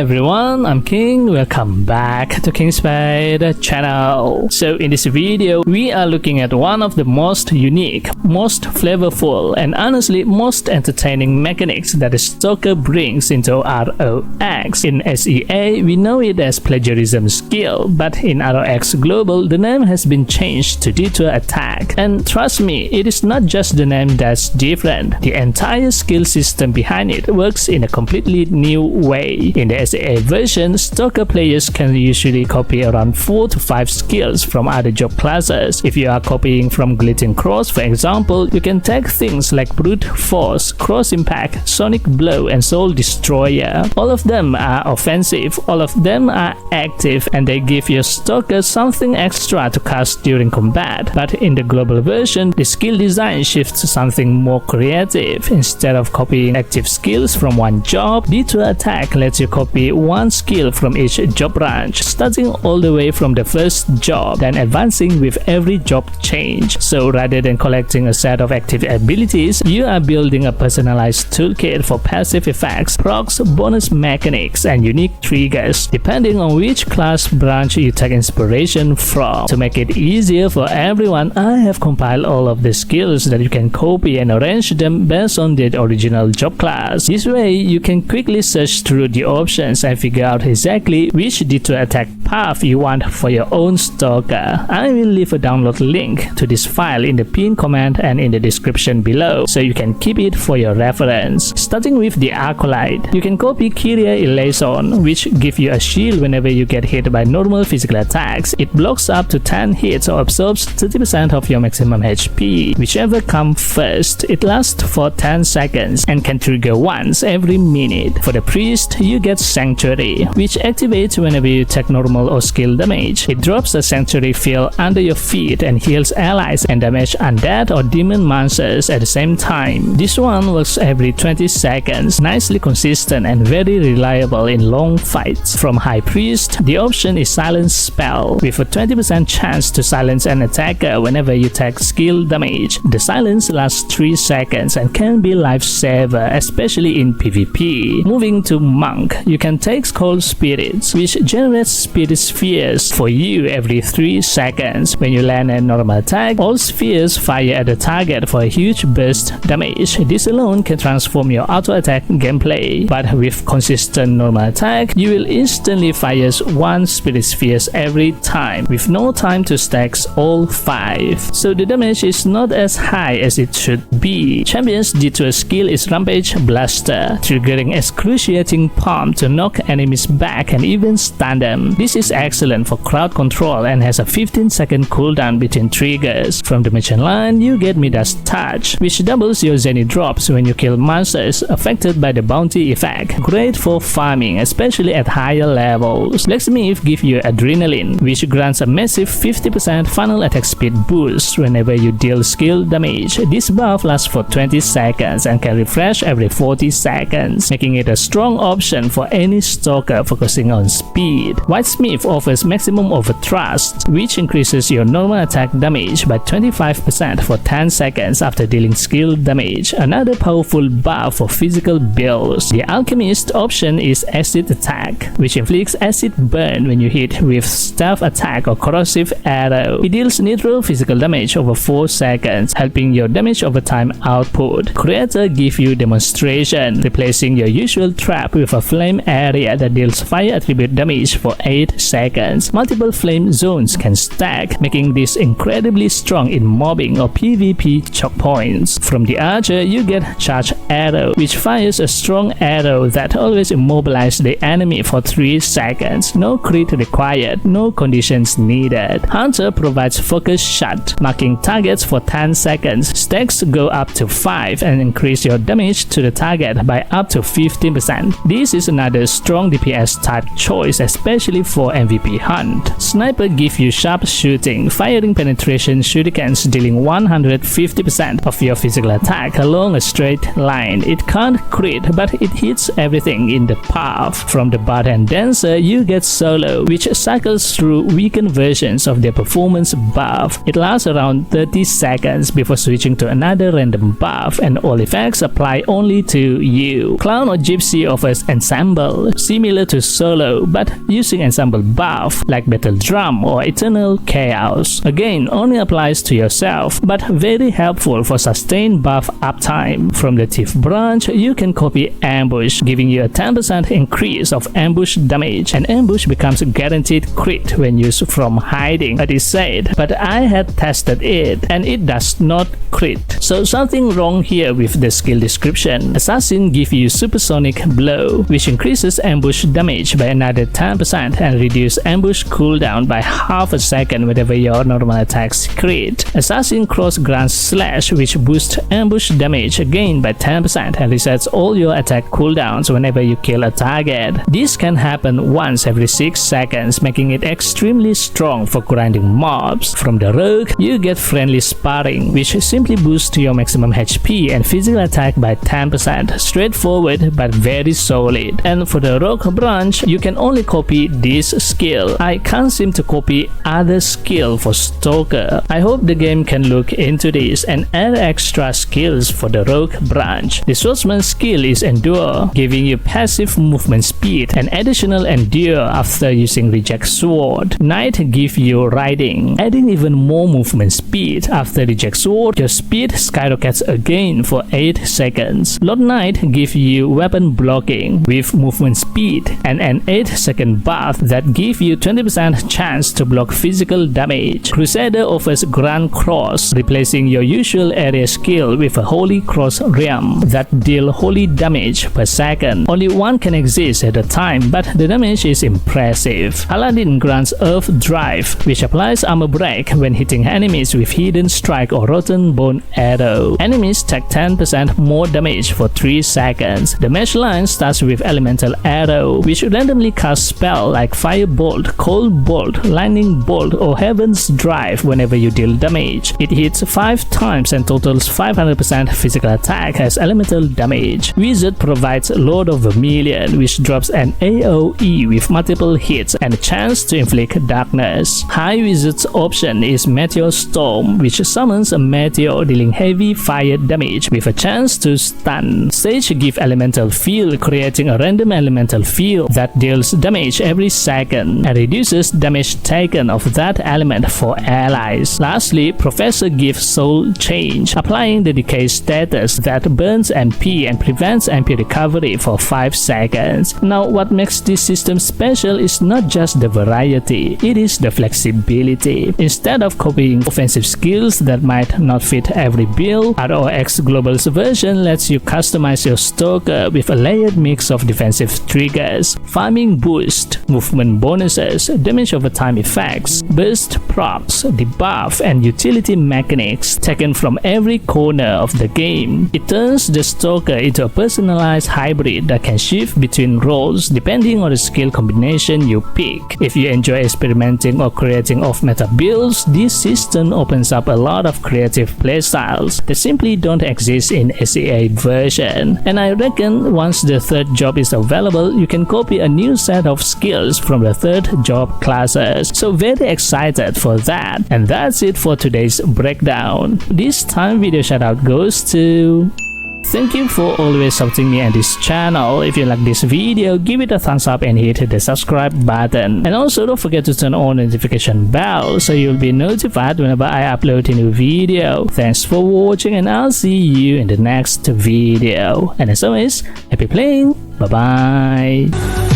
everyone, I'm King. Welcome back to King Spade channel. So in this video, we are looking at one of the most unique, most flavorful, and honestly most entertaining mechanics that the Stalker brings into ROX. In SEA, we know it as Plagiarism skill, but in ROX Global, the name has been changed to Detour Attack. And trust me, it is not just the name that's different. The entire skill system behind it works in a completely new way. In the SEA version, Stalker players can usually copy around 4 to 5 skills from other job classes. If you are copying from Glitching Cross, for example, you can take things like Brute Force, Cross Impact, Sonic Blow, and Soul Destroyer. All of them are offensive, all of them are active, and they give your Stalker something extra to cast during combat. But in the global version, the skill design shifts to something more creative. Instead of copying active skills from one job, Detour Attack lets you copy one skill from each job branch, starting all the way from the first job, then advancing with every job change. So rather than collecting a set of active abilities, you are building a personalized toolkit for passive effects, procs, bonus mechanics, and unique triggers, depending on which class branch you take inspiration from. To make it easier for everyone, I have compiled all of the skills that you can copy and arrange them based on the original job class. This way, you can quickly search through the options and figure out exactly which Detour Attack path you want for your own Stalker. I will leave a download link to this file in the pinned comment and in the description below, so you can keep it for your reference. Starting with the Acolyte, you can copy Kyrie Elation, which gives you a shield whenever you get hit by normal physical attacks. It blocks up to 10 hits or absorbs 30% of your maximum HP, whichever comes first. It lasts for 10 seconds and can trigger once every minute. For the Priest, you get Sanctuary, which activates whenever you take normal or skill damage. It drops a Sanctuary field under your feet and heals allies and damage undead or demon monsters at the same time. This one works every 20 seconds, nicely consistent and very reliable in long fights. From High Priest, the option is Silence Spell, with a 20% chance to silence an attacker whenever you take skill damage. The silence lasts 3 seconds and can be lifesaver, especially in PvP. Moving to Monk, you can take Cold Spirits, which generates spirit spheres for you every 3 seconds. When you land a normal attack, all spheres fire at the target for a huge burst damage. This alone can transform your auto attack gameplay, but with consistent normal attack, you will instantly fire 1 spirit spheres every time, with no time to stack all 5. So the damage is not as high as it should be. Champion's Detour skill is Rampage Blaster, triggering excruciating pump to knock enemies back and even stun them. This is excellent for crowd control and has a 15-second cooldown between triggers. From the merchant line, you get Midas Touch, which doubles your Zenny drops when you kill monsters affected by the bounty effect. Great for farming, especially at higher levels. Blacksmith gives you Adrenaline, which grants a massive 50% final attack speed boost whenever you deal skill damage. This buff lasts for 20 seconds and can refresh every 40 seconds, making it a strong option for any Stalker focusing on speed. Whitesmith offers Maximum Overthrust, which increases your normal attack damage by 25% for 10 seconds after dealing skill damage, another powerful buff for physical builds. The Alchemist option is Acid Attack, which inflicts acid burn when you hit with Stealth Attack or Corrosive Arrow. It deals neutral physical damage over 4 seconds, helping your damage over time output. Creator gives you Demonstration, replacing your usual trap with a flame area that deals fire attribute damage for 8 seconds. Multiple flame zones can stack, making this incredibly strong in mobbing or PvP choke points. From the Archer, you get Charge Arrow, which fires a strong arrow that always immobilizes the enemy for 3 seconds. No crit required, no conditions needed. Hunter provides Focus Shot, marking targets for 10 seconds. Stacks go up to 5 and increase your damage to the target by up to 15%. This is another strong DPS type choice, especially for MVP hunt. Sniper gives you Sharp Shooting, firing penetration shurikens dealing 150% of your physical attack along a straight line. It can't crit, but it hits everything in the path. From the Bard and Dancer, you get Solo, which cycles through weakened versions of their performance buff. It lasts around 30 seconds before switching to another random buff, and all effects apply only to you. Clown or Gypsy offers Ensemble, skill, similar to solo but using ensemble buff like Battle Drum or Eternal Chaos. Again, only applies to yourself, but very helpful for sustained buff uptime. From the Thief branch, you can copy Ambush, giving you a 10% increase of ambush damage, and Ambush becomes guaranteed crit when used from hiding, it is said, but I had tested it and it does not crit. So something wrong here with the skill description. Assassin gives you Supersonic Blow, which increases ambush damage by another 10% and reduces ambush cooldown by half a second whenever your normal attacks crit. Assassin Cross grants Slash, which boosts ambush damage again by 10% and resets all your attack cooldowns whenever you kill a target. This can happen once every 6 seconds, making it extremely strong for grinding mobs. From the Rogue, you get Friendly Sparring, which simply boosts your maximum HP and physical attack by 10%. Straightforward but very solid. And for the Rogue branch, you can only copy this skill. I can't seem to copy other skill for Stalker. I hope the game can look into this and add extra skills for the Rogue branch. The Swordsman skill is Endure, giving you passive movement speed and additional Endure after using Reject Sword. Knight gives you Riding, adding even more movement speed. After Reject Sword, your speed skyrockets again for 8 seconds. Lord Knight gives you Weapon Blocking with movement speed and an 8-second buff that gives you 20% chance to block physical damage. Crusader offers Grand Cross, replacing your usual area skill with a Holy Cross Realm that deal holy damage per second. Only one can exist at a time, but the damage is impressive. Paladin grants Earth Drive, which applies armor break when hitting enemies with Hidden Strike or Rotten Bone Arrow. Enemies take 10% more damage for 3 seconds. The Mage line starts with Elemental Arrow, which randomly casts spell like Fire Bolt, Cold Bolt, Lightning Bolt, or Heaven's Drive whenever you deal damage. It hits 5 times and totals 500% physical attack as elemental damage. Wizard provides Lord of Vermilion, which drops an AoE with multiple hits and a chance to inflict darkness. High Wizard's option is Meteor Storm, which summons a meteor dealing heavy fire damage with a chance to stun. Sage gives Elemental Field, creating a random elemental field that deals damage every second and reduces damage taken of that element for allies. Lastly, Professor gives Soul Change, applying the decay status that burns MP and prevents MP recovery for 5 seconds. Now, what makes this system special is not just the variety, it is the flexibility. Instead of copying offensive skills that might not fit every build, ROX Global's version lets you customize your Stalker with a layered mix of defensive triggers, farming boost, movement bonuses, damage over time effects, burst procs, debuff, and utility mechanics taken from every corner of the game. It turns the Stalker into a personalized hybrid that can shift between roles depending on the skill combination you pick. If you enjoy experimenting or creating off-meta builds, this system opens up a lot of creative playstyles that simply don't exist in SEA version. And I reckon once the third job is available, you can copy a new set of skills from the third job classes. So very excited for that. And that's it for today's breakdown. This time video shoutout goes to... Thank you for always supporting me and this channel. If you like this video, give it a thumbs up and hit the subscribe button. And also don't forget to turn on the notification bell so you'll be notified whenever I upload a new video. Thanks for watching and I'll see you in the next video. And as always, happy playing. Bye bye.